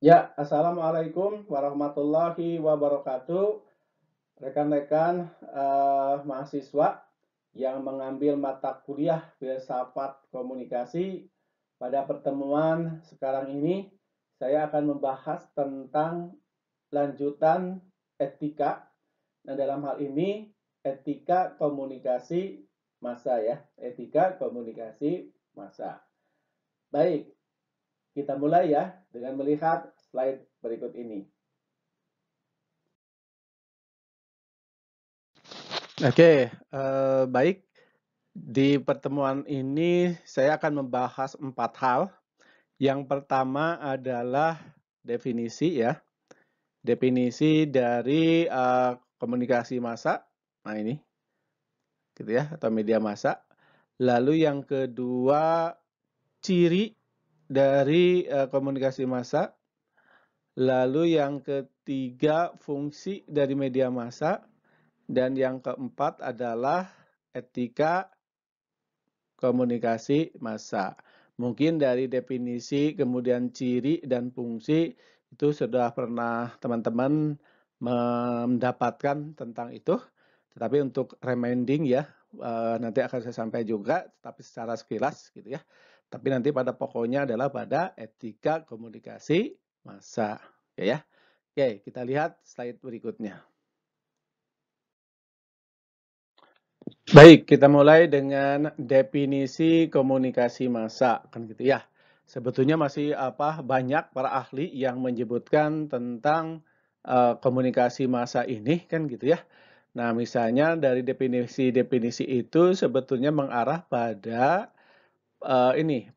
Ya, Assalamualaikum warahmatullahi wabarakatuh. Rekan-rekan mahasiswa yang mengambil mata kuliah filsafat komunikasi, pada pertemuan sekarang ini saya akan membahas tentang lanjutan etika. Nah, dalam hal ini etika komunikasi massa ya, etika komunikasi massa. Baik, kita mulai ya dengan melihat slide berikut ini. Oke, baik. Di pertemuan ini saya akan membahas 4 hal. Yang pertama adalah definisi ya. Definisi dari komunikasi massa. Nah ini, gitu ya, atau media massa. Lalu yang kedua, ciri dari komunikasi massa. Lalu yang ketiga, fungsi dari media massa. Dan yang keempat adalah etika komunikasi massa. Mungkin dari definisi, kemudian ciri dan fungsi itu sudah pernah teman-teman mendapatkan tentang itu. Tetapi untuk reminding ya, nanti akan saya sampaikan juga, tapi secara sekilas gitu ya. Tapi nanti pada pokoknya adalah pada etika komunikasi massa. Ya. Oke, kita lihat slide berikutnya. Baik, kita mulai dengan definisi komunikasi massa, kan gitu ya. Sebetulnya masih banyak para ahli yang menyebutkan tentang komunikasi massa ini, kan gitu ya. Nah, misalnya dari definisi-definisi itu sebetulnya mengarah pada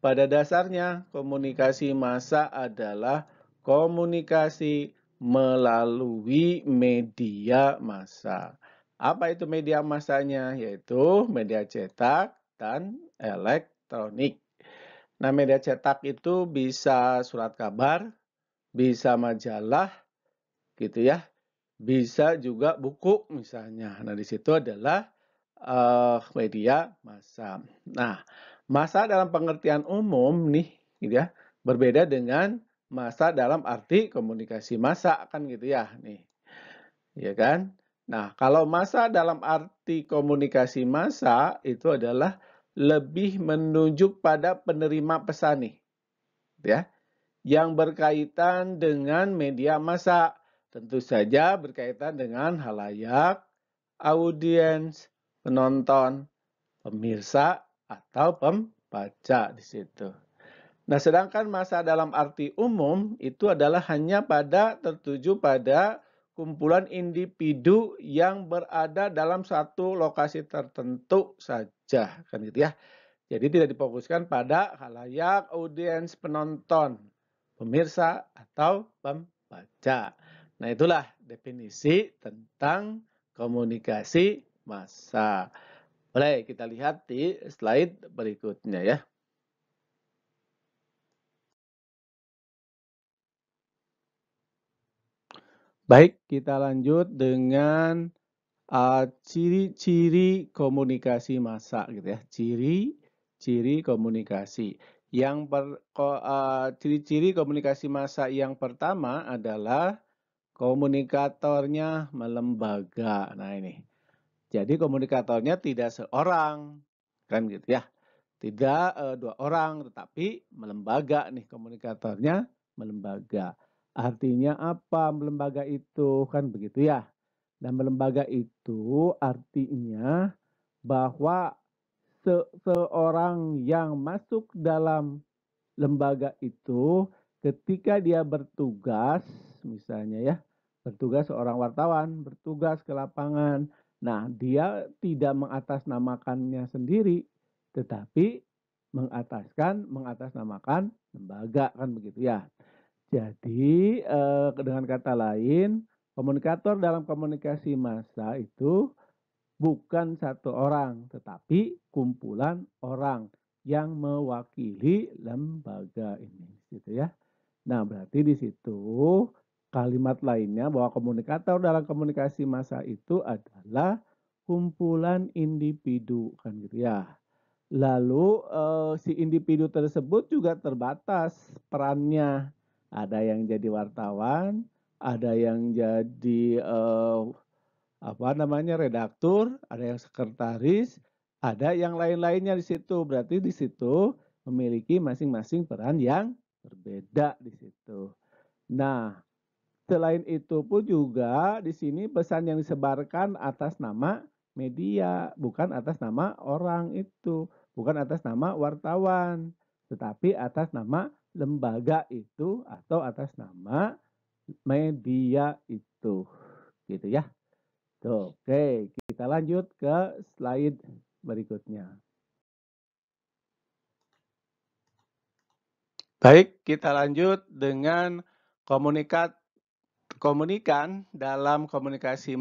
pada dasarnya komunikasi massa adalah komunikasi melalui media massa. Apa itu media massanya? Yaitu media cetak dan elektronik. Nah, media cetak itu bisa surat kabar, bisa majalah, gitu ya. Bisa juga buku misalnya. Nah, di situ adalah media massa. Nah, massa dalam pengertian umum nih, gitu ya, berbeda dengan massa dalam arti komunikasi massa kan gitu ya, nih, ya kan? Nah, kalau massa dalam arti komunikasi massa itu adalah lebih menunjuk pada penerima pesan nih, ya, yang berkaitan dengan media massa. Tentu saja berkaitan dengan halayak, audiens, penonton, pemirsa, atau pembaca di situ. Nah, sedangkan massa dalam arti umum itu adalah hanya tertuju pada kumpulan individu yang berada dalam satu lokasi tertentu saja, kan gitu ya. Jadi tidak difokuskan pada halayak, audiens, penonton, pemirsa, atau pembaca. Nah, itulah definisi tentang komunikasi massa. Boleh kita lihat di slide berikutnya ya. Baik, kita lanjut dengan ciri-ciri komunikasi massa gitu ya. Ciri-ciri komunikasi. Ciri-ciri komunikasi massa yang pertama adalah komunikatornya melembaga. Nah ini. Jadi komunikatornya tidak seorang, kan gitu ya. Tidak dua orang, tetapi melembaga nih komunikatornya melembaga. Artinya apa melembaga itu? Kan begitu ya. Dan melembaga itu artinya bahwa seseorang yang masuk dalam lembaga itu ketika dia bertugas, misalnya ya, bertugas seorang wartawan, bertugas ke lapangan. Nah, dia tidak mengatasnamakannya sendiri, tetapi mengatasnamakan lembaga kan begitu ya. Jadi dengan kata lain, komunikator dalam komunikasi massa itu bukan satu orang, tetapi kumpulan orang yang mewakili lembaga ini, gitu ya. Nah, berarti di situ kalimat lainnya bahwa komunikator dalam komunikasi massa itu adalah kumpulan individu, kan gitu ya. Lalu si individu tersebut juga terbatas perannya. Ada yang jadi wartawan, ada yang jadi redaktur, ada yang sekretaris, ada yang lain-lainnya di situ. Berarti di situ memiliki masing-masing peran yang berbeda di situ. Nah, selain itu pun juga di sini pesan yang disebarkan atas nama media, bukan atas nama orang itu, bukan atas nama wartawan, tetapi atas nama lembaga itu atau atas nama media itu. Gitu ya. Tuh, oke, kita lanjut ke slide berikutnya. Baik, kita lanjut dengan komunikan dalam komunikasi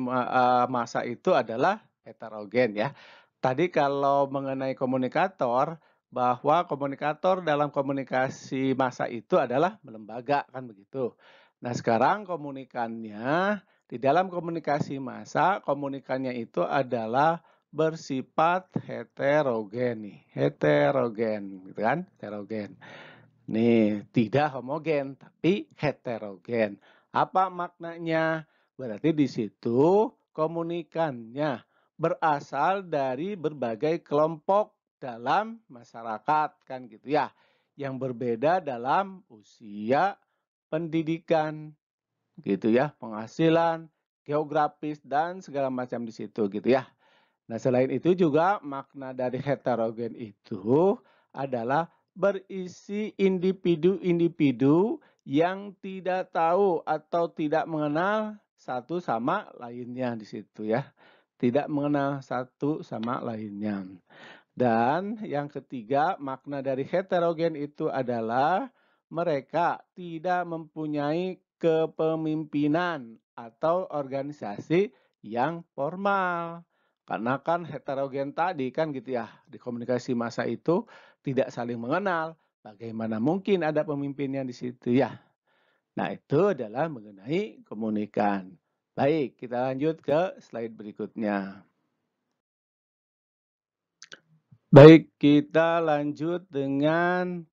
massa itu adalah heterogen ya. Tadi kalau mengenai komunikator, bahwa komunikator dalam komunikasi massa itu adalah melembaga, kan begitu. Nah, sekarang komunikannya di dalam komunikasi massa, komunikannya itu adalah bersifat heterogen nih, heterogen gitu kan, heterogen. Nih, tidak homogen tapi heterogen. Apa maknanya? Berarti di situ komunikannya berasal dari berbagai kelompok dalam masyarakat kan gitu ya. Yang berbeda dalam usia, pendidikan gitu ya, penghasilan, geografis dan segala macam di situ gitu ya. Nah, selain itu juga makna dari heterogen itu adalah berisi individu-individu yang tidak tahu atau tidak mengenal satu sama lainnya di situ ya. Tidak mengenal satu sama lainnya. Dan yang ketiga, makna dari heterogen itu adalah mereka tidak mempunyai kepemimpinan atau organisasi yang formal. Karena kan heterogen tadi kan gitu ya, di komunikasi massa itu tidak saling mengenal. Bagaimana mungkin ada pemimpinnya di situ ya? Nah, itu adalah mengenai komunikan. Baik, kita lanjut ke slide berikutnya. Baik, kita lanjut dengan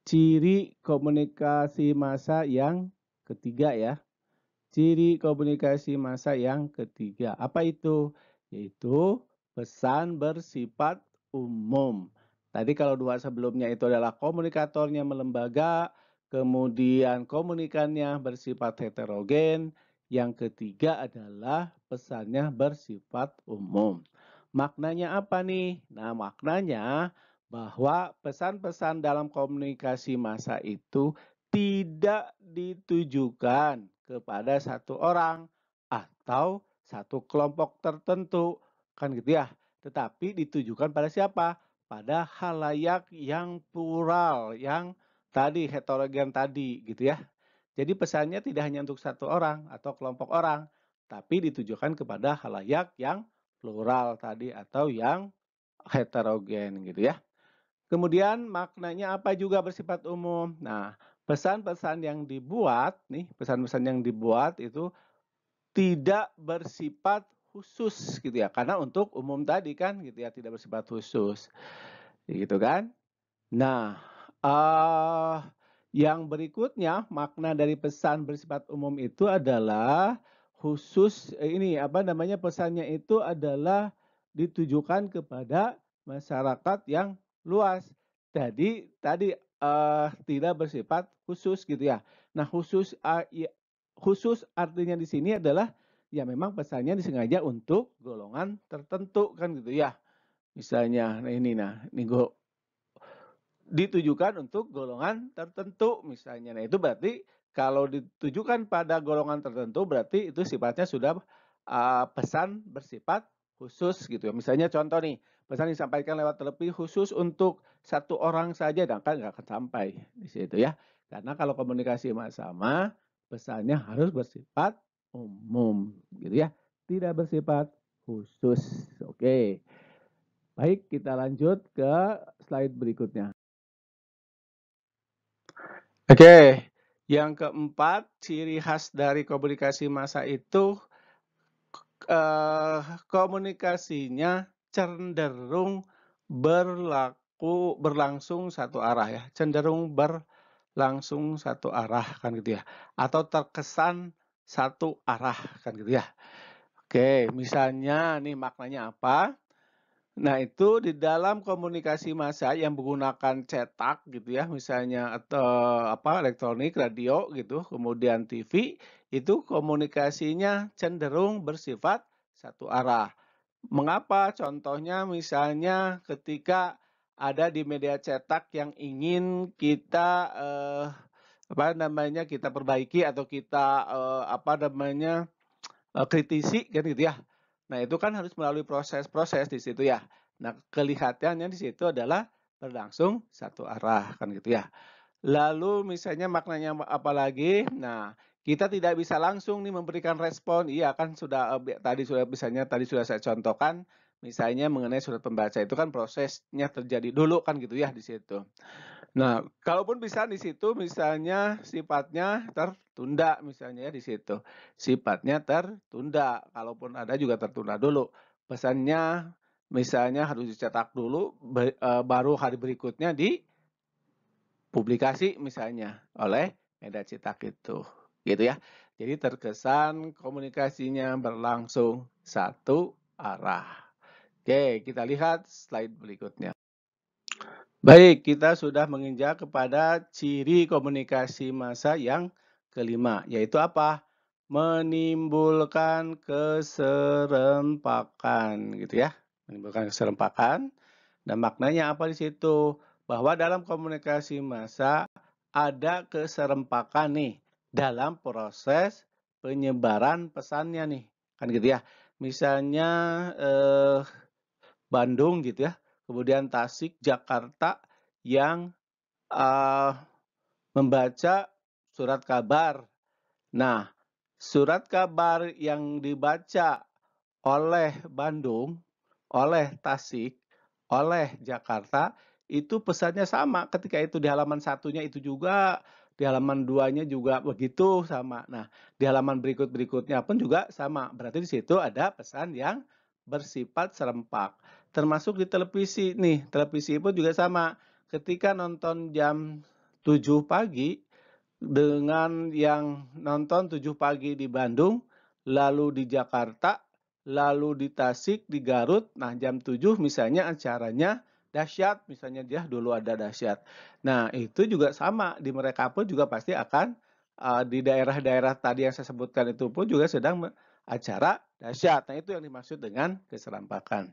ciri komunikasi massa yang ketiga ya. Ciri komunikasi massa yang ketiga. Apa itu? Yaitu pesan bersifat umum. Tadi kalau dua sebelumnya itu adalah komunikatornya melembaga, kemudian komunikannya bersifat heterogen, yang ketiga adalah pesannya bersifat umum. Maknanya apa nih? Nah, maknanya bahwa pesan-pesan dalam komunikasi massa itu tidak ditujukan kepada satu orang atau satu kelompok tertentu, kan gitu ya. Tetapi ditujukan pada siapa? Pada halayak yang plural, yang tadi heterogen tadi gitu ya. Jadi pesannya tidak hanya untuk satu orang atau kelompok orang, tapi ditujukan kepada halayak yang plural tadi atau yang heterogen gitu ya. Kemudian maknanya apa juga bersifat umum. Nah, pesan-pesan yang dibuat nih, pesan-pesan yang dibuat itu tidak bersifat khusus gitu ya. Karena untuk umum tadi kan gitu ya, tidak bersifat khusus. Gitu kan? Nah, yang berikutnya makna dari pesan bersifat umum itu adalah khusus pesannya itu adalah ditujukan kepada masyarakat yang luas. Jadi tadi tidak bersifat khusus gitu ya. Nah, khusus artinya di sini adalah ya memang pesannya disengaja untuk golongan tertentu kan gitu ya. Misalnya ini ditujukan untuk golongan tertentu misalnya. Nah, itu berarti kalau ditujukan pada golongan tertentu berarti itu sifatnya sudah pesan bersifat khusus gitu ya. Misalnya contoh nih, pesan disampaikan lewat telepon khusus untuk satu orang saja, dan kan nggak akan sampai di situ ya. Karena kalau komunikasi sama, pesannya harus bersifat umum gitu ya, tidak bersifat khusus. Oke. Baik, kita lanjut ke slide berikutnya. Oke, yang keempat, ciri khas dari komunikasi massa itu komunikasinya cenderung berlangsung satu arah ya, cenderung langsung satu arah kan gitu ya, atau terkesan satu arah kan gitu ya. Oke, misalnya nih maknanya apa? Nah, itu di dalam komunikasi massa yang menggunakan cetak gitu ya, misalnya atau apa elektronik, radio gitu, kemudian TV, itu komunikasinya cenderung bersifat satu arah. Mengapa? Contohnya misalnya ketika ada di media cetak yang ingin kita apa namanya, kita perbaiki atau kita apa namanya, kritisi kan gitu ya. Nah, itu kan harus melalui proses-proses di situ ya. Nah, kelihatannya di situ adalah berlangsung satu arah kan gitu ya. Lalu misalnya maknanya apa lagi? Nah, kita tidak bisa langsung nih memberikan respon. Iya kan sudah tadi sudah misalnya tadi sudah saya contohkan misalnya mengenai surat pembaca itu kan prosesnya terjadi dulu kan gitu ya di situ. Nah, kalaupun bisa di situ misalnya sifatnya tertunda misalnya ya di situ. Sifatnya tertunda, kalaupun ada juga tertunda dulu. Pesannya misalnya harus dicetak dulu baru hari berikutnya dipublikasi misalnya oleh media cetak itu. Gitu ya. Jadi terkesan komunikasinya berlangsung satu arah. Oke, kita lihat slide berikutnya. Baik, kita sudah menginjak kepada ciri komunikasi massa yang kelima, yaitu apa? Menimbulkan keserempakan, gitu ya. Menimbulkan keserempakan. Dan maknanya apa di situ? Bahwa dalam komunikasi massa ada keserempakan nih dalam proses penyebaran pesannya nih, kan gitu ya. Misalnya Bandung gitu ya, kemudian Tasik, Jakarta yang uh, membaca surat kabar. Nah, surat kabar yang dibaca oleh Bandung, oleh Tasik, oleh Jakarta, itu pesannya sama. Ketika itu di halaman satunya itu juga, di halaman duanya juga begitu sama. Nah, di halaman berikut-berikutnya pun juga sama. Berarti di situ ada pesan yang bersifat serempak. Termasuk di televisi nih, televisi pun juga sama. Ketika nonton jam 7 pagi, dengan yang nonton 7 pagi di Bandung, lalu di Jakarta, lalu di Tasik, di Garut. Nah, jam 7 misalnya acaranya dahsyat, misalnya dia dulu ada dahsyat. Nah, itu juga sama, di mereka pun juga pasti akan di daerah-daerah tadi yang saya sebutkan itu pun juga sedang acara dahsyat. Nah, itu yang dimaksud dengan keserempakan.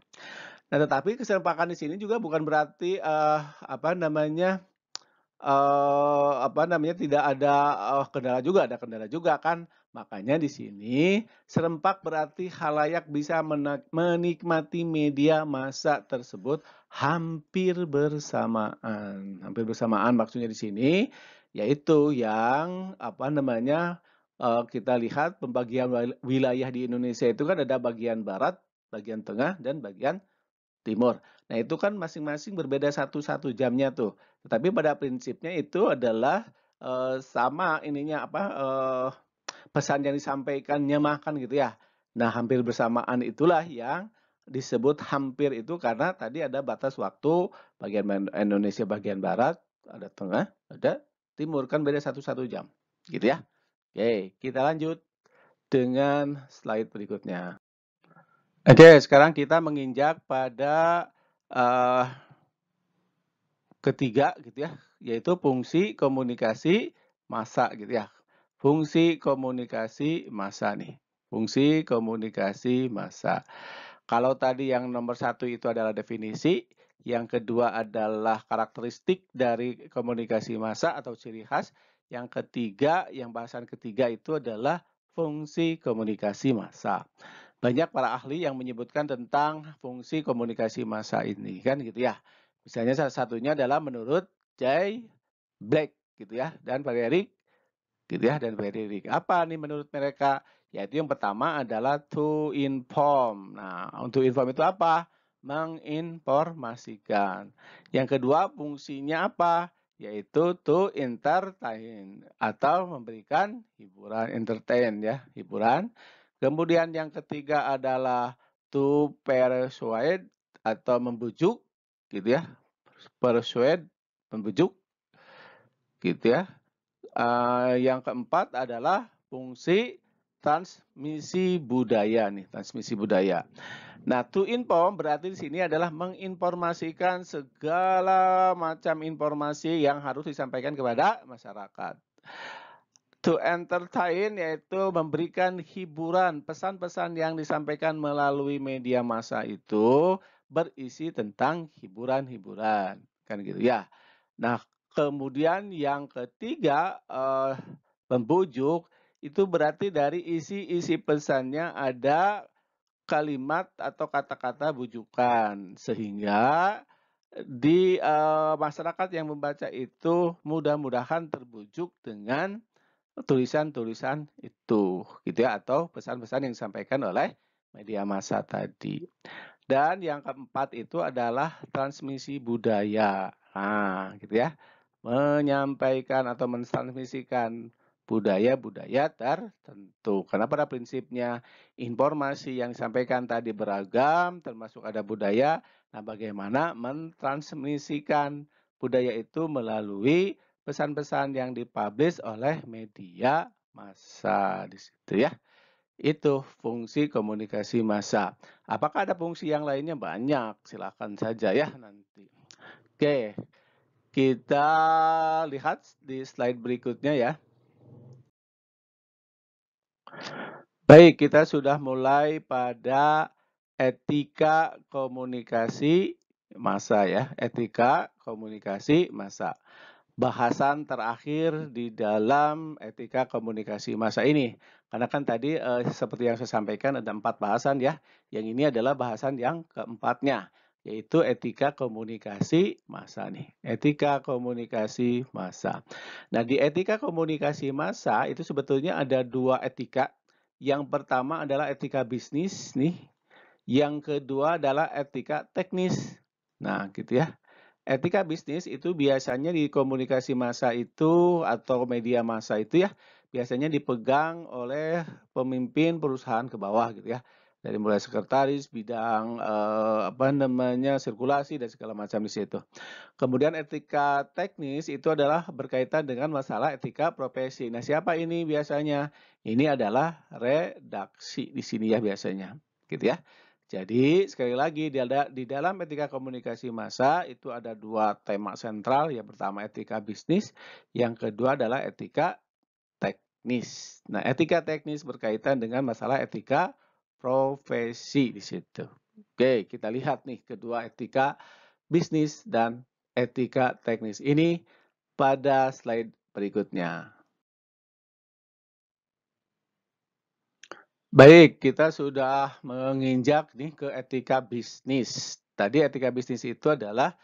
Nah, tetapi keserempakan di sini juga bukan berarti apa namanya tidak ada, ada kendala juga kan. Makanya di sini serempak berarti khalayak bisa menikmati media massa tersebut hampir bersamaan. Hampir bersamaan maksudnya di sini yaitu yang kita lihat pembagian wilayah di Indonesia itu kan ada bagian barat, bagian tengah, dan bagian timur. Nah, itu kan masing-masing berbeda satu jamnya tuh. Tetapi pada prinsipnya itu adalah sama ininya pesan yang disampaikannya makan gitu ya. Nah, hampir bersamaan itulah yang disebut hampir itu karena tadi ada batas waktu bagian Indonesia bagian barat, ada tengah, ada timur kan beda satu jam. Gitu ya. Oke, kita lanjut dengan slide berikutnya. Oke, sekarang kita menginjak pada uh, ketiga gitu ya, yaitu fungsi komunikasi massa gitu ya. Fungsi komunikasi massa nih. Fungsi komunikasi massa. Kalau tadi yang nomor satu itu adalah definisi, yang kedua adalah karakteristik dari komunikasi massa atau ciri khas, yang ketiga, yang bahasan ketiga itu adalah fungsi komunikasi massa. Banyak para ahli yang menyebutkan tentang fungsi komunikasi massa ini kan gitu ya. Misalnya salah satunya adalah menurut Jay Black gitu ya dan Frederick gitu ya dan Frederick. Apa nih menurut mereka? Yaitu yang pertama adalah to inform. Nah, untuk inform itu apa? Menginformasikan. Yang kedua fungsinya apa? Yaitu to entertain atau memberikan hiburan, entertain ya, hiburan. Kemudian yang ketiga adalah to persuade atau membujuk gitu ya. Persuade, membujuk. gitu ya. Yang keempat adalah fungsi transmisi budaya nih, transmisi budaya. Nah, to inform berarti di sini adalah menginformasikan segala macam informasi yang harus disampaikan kepada masyarakat. To entertain yaitu memberikan hiburan, pesan-pesan yang disampaikan melalui media massa itu berisi tentang hiburan-hiburan, kan gitu ya. Nah, kemudian yang ketiga, membujuk itu berarti dari isi-isi pesannya ada kalimat atau kata-kata bujukan sehingga di masyarakat yang membaca itu mudah-mudahan terbujuk dengan tulisan-tulisan itu, gitu ya, atau pesan-pesan yang disampaikan oleh media massa tadi. Dan yang keempat itu adalah transmisi budaya. Nah, gitu ya. Menyampaikan atau mentransmisikan budaya-budaya tertentu. Karena pada prinsipnya informasi yang disampaikan tadi beragam, termasuk ada budaya. Nah, bagaimana mentransmisikan budaya itu melalui pesan-pesan yang dipublish oleh media massa di situ ya. Itu fungsi komunikasi massa. Apakah ada fungsi yang lainnya? Banyak, silakan saja ya nanti. Oke, kita lihat di slide berikutnya ya. Baik, kita sudah mulai pada etika komunikasi massa ya, etika komunikasi massa. Bahasan terakhir di dalam etika komunikasi massa ini. Karena kan tadi seperti yang saya sampaikan ada 4 bahasan ya. Yang ini adalah bahasan yang keempatnya, yaitu etika komunikasi massa nih. Etika komunikasi massa. Nah, di etika komunikasi massa itu sebetulnya ada 2 etika. Yang pertama adalah etika bisnis nih. Yang kedua adalah etika teknis. Nah, gitu ya. Etika bisnis itu biasanya di komunikasi massa itu atau media massa itu ya, biasanya dipegang oleh pemimpin perusahaan ke bawah gitu ya. Dari mulai sekretaris, bidang sirkulasi dan segala macam di situ. Kemudian etika teknis itu adalah berkaitan dengan masalah etika profesi. Nah, siapa ini biasanya? Ini adalah redaksi di sini ya biasanya, gitu ya. Jadi sekali lagi di dalam etika komunikasi massa itu ada 2 tema sentral. Yang pertama etika bisnis, yang kedua adalah etika teknis. Nah, etika teknis berkaitan dengan masalah etika profesi di situ. Oke, kita lihat nih kedua etika bisnis dan etika teknis ini pada slide berikutnya. Baik, kita sudah menginjak nih ke etika bisnis. Tadi etika bisnis itu adalah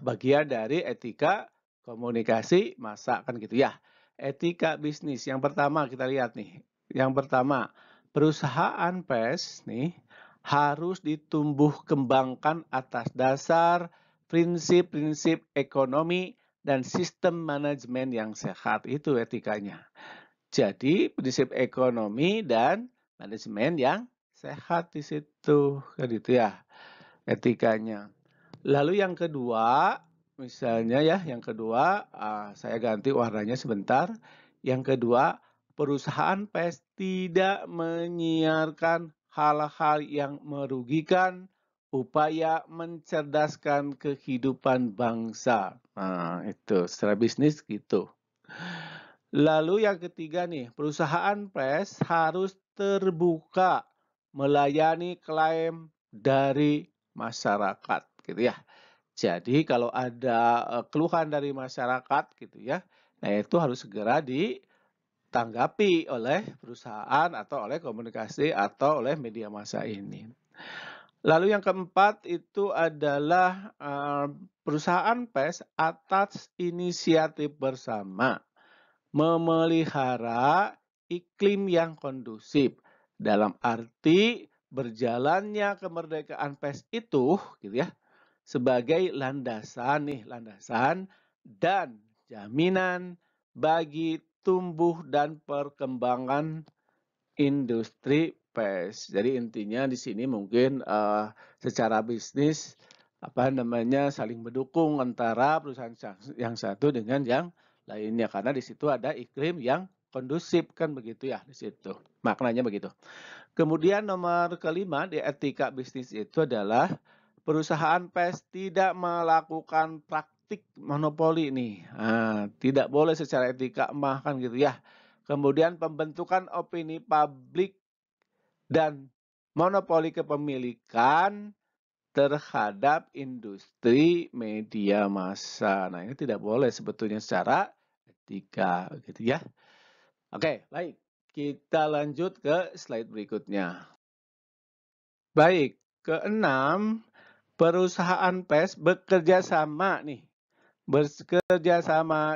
bagian dari etika komunikasi massa kan gitu ya. Etika bisnis yang pertama kita lihat nih. Yang pertama, perusahaan pers nih harus ditumbuh kembangkan atas dasar prinsip-prinsip ekonomi dan sistem manajemen yang sehat. Itu etikanya. Jadi prinsip ekonomi dan manajemen yang sehat di situ, kan gitu ya etikanya. Lalu yang kedua, misalnya ya, yang kedua saya ganti warnanya sebentar. Yang kedua, perusahaan pers tidak menyiarkan hal-hal yang merugikan upaya mencerdaskan kehidupan bangsa. Nah, itu secara bisnis gitu. Lalu yang ketiga nih, perusahaan pers harus terbuka melayani klaim dari masyarakat gitu ya. Jadi kalau ada keluhan dari masyarakat gitu ya, nah itu harus segera ditanggapi oleh perusahaan atau oleh komunikasi atau oleh media massa ini. Lalu yang keempat itu adalah perusahaan pers atas inisiatif bersama memelihara iklim yang kondusif dalam arti berjalannya kemerdekaan pers itu gitu ya sebagai landasan dan jaminan bagi tumbuh dan perkembangan industri pers. Jadi intinya di sini mungkin secara bisnis saling mendukung antara perusahaan yang satu dengan yang lainnya karena di situ ada iklim yang kondusif kan begitu ya di situ. Maknanya begitu. Kemudian nomor kelima di etika bisnis itu adalah perusahaan pers tidak melakukan praktik monopoli nih. Nah, tidak boleh secara etika mah kan gitu ya. Kemudian pembentukan opini publik dan monopoli kepemilikan terhadap industri media massa. Nah, ini tidak boleh sebetulnya secara etika gitu ya. Oke, baik. Kita lanjut ke slide berikutnya. Baik, keenam, perusahaan pers bekerja sama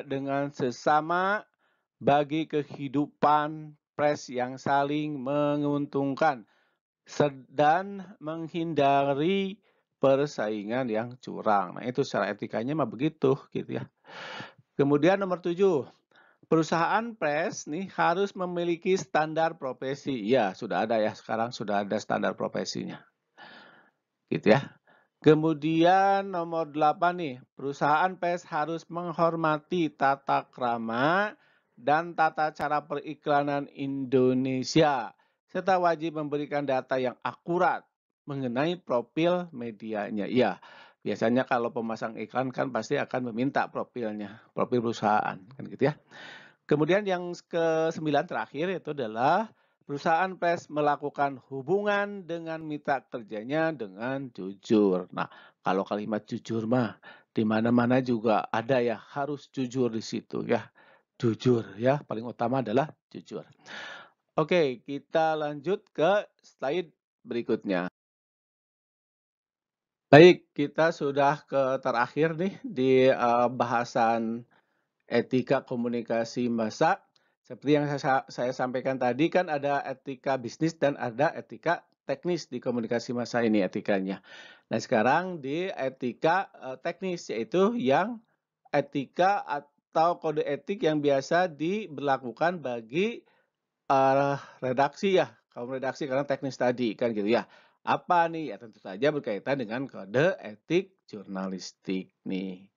dengan sesama bagi kehidupan pers yang saling menguntungkan dan menghindari persaingan yang curang. Nah, itu secara etikanya mah begitu gitu ya. Kemudian nomor 7, perusahaan pers nih harus memiliki standar profesi. Ya, sudah ada ya, sekarang sudah ada standar profesinya. Gitu ya. Kemudian nomor 8 nih, perusahaan pers harus menghormati tata krama dan tata cara periklanan Indonesia, serta wajib memberikan data yang akurat mengenai profil medianya. Iya, biasanya kalau pemasang iklan kan pasti akan meminta profilnya, profil perusahaan, kan gitu ya. Kemudian yang ke-9 terakhir itu adalah perusahaan pers melakukan hubungan dengan mitra kerjanya dengan jujur. Nah, kalau kalimat jujur mah di mana-mana juga ada ya, harus jujur di situ ya. Jujur ya, paling utama adalah jujur. Oke, kita lanjut ke slide berikutnya. Baik, kita sudah ke terakhir nih di bahasan etika komunikasi massa. Seperti yang saya sampaikan tadi kan ada etika bisnis dan ada etika teknis di komunikasi massa ini etikanya. Nah sekarang di etika teknis yaitu yang etika atau kode etik yang biasa diberlakukan bagi redaksi ya, kaum redaksi karena teknis tadi kan gitu ya. Apa nih? Ya tentu saja berkaitan dengan kode etik jurnalistik nih.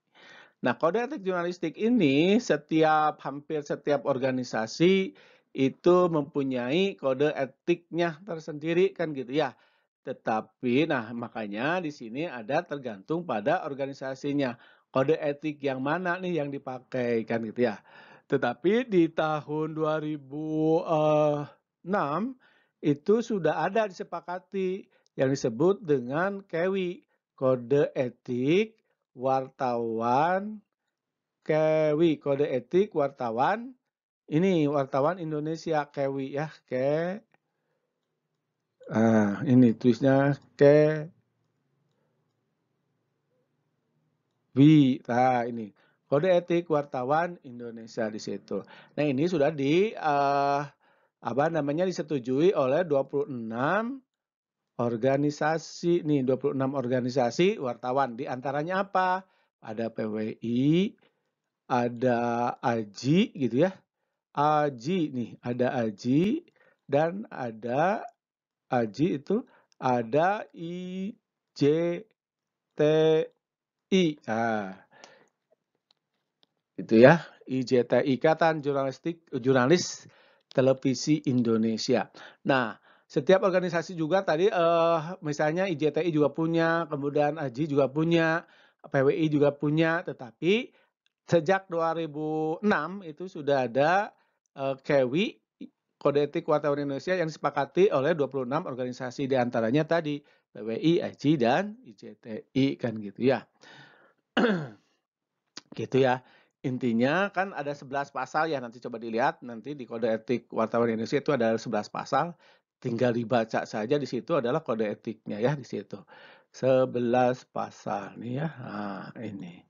Nah, kode etik jurnalistik ini hampir setiap organisasi itu mempunyai kode etiknya tersendiri kan gitu ya. Tetapi nah makanya di sini ada tergantung pada organisasinya. Kode etik yang mana nih yang dipakai kan gitu ya. Tetapi di tahun 2006 itu sudah ada disepakati yang disebut dengan KEWI, kode etik wartawan KEWI, kode etik wartawan. Ini wartawan Indonesia KEWI ya, ini tulisnya KEWI. Nah, ini kode etik wartawan Indonesia di situ. Nah, ini sudah disetujui oleh 26 organisasi nih, 26 organisasi wartawan. Di antaranya apa? Ada PWI, ada AJI gitu ya. AJI nih, ada AJI dan ada AJI itu ada IJTI. Itu ya, IJTI, Ikatan Jurnalis Televisi Indonesia. Nah, setiap organisasi juga tadi misalnya IJTI juga punya, kemudian AJI juga punya, PWI juga punya, tetapi sejak 2006 itu sudah ada KEWI, Kode Etik Wartawan Indonesia yang disepakati oleh 26 organisasi diantaranya tadi PWI, AJI, dan IJTI kan gitu ya. Gitu ya. Intinya kan ada 11 pasal ya, nanti coba dilihat nanti di Kode Etik Wartawan Indonesia itu ada 11 pasal. Tinggal dibaca saja di situ adalah kode etiknya ya di situ. 11 pasal nih ya. Nah, ini.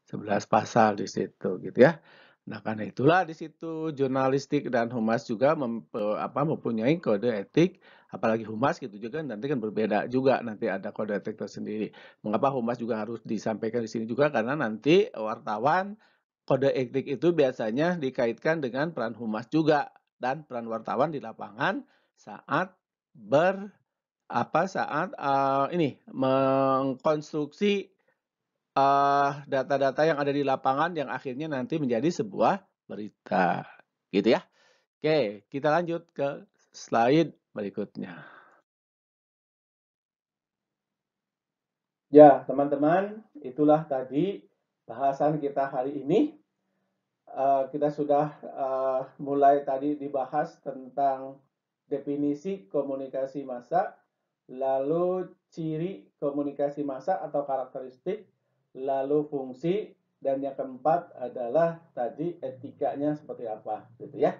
11 pasal di situ gitu ya. Nah, karena itulah di situ jurnalistik dan humas juga mempunyai kode etik, apalagi humas gitu juga nanti kan berbeda juga nanti ada kode etik tersendiri. Mengapa humas juga harus disampaikan di sini juga karena nanti wartawan kode etik itu biasanya dikaitkan dengan peran humas juga dan peran wartawan di lapangan saat saat ini mengkonstruksi data-data yang ada di lapangan yang akhirnya nanti menjadi sebuah berita, gitu ya. Oke, kita lanjut ke slide berikutnya. Ya, teman-teman, itulah tadi bahasan kita hari ini. Kita sudah mulai tadi dibahas tentang definisi komunikasi massa, lalu ciri komunikasi massa atau karakteristik, lalu fungsi, dan yang keempat adalah tadi etikanya seperti apa, gitu ya.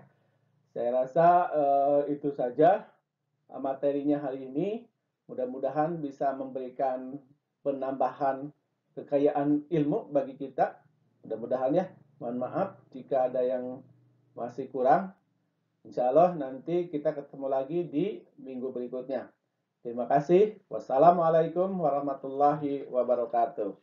Saya rasa itu saja materinya hari ini. Mudah-mudahan bisa memberikan penambahan kekayaan ilmu bagi kita. Mudah-mudahan ya. Mohon maaf jika ada yang masih kurang. Insya Allah nanti kita ketemu lagi di minggu berikutnya. Terima kasih. Wassalamualaikum warahmatullahi wabarakatuh.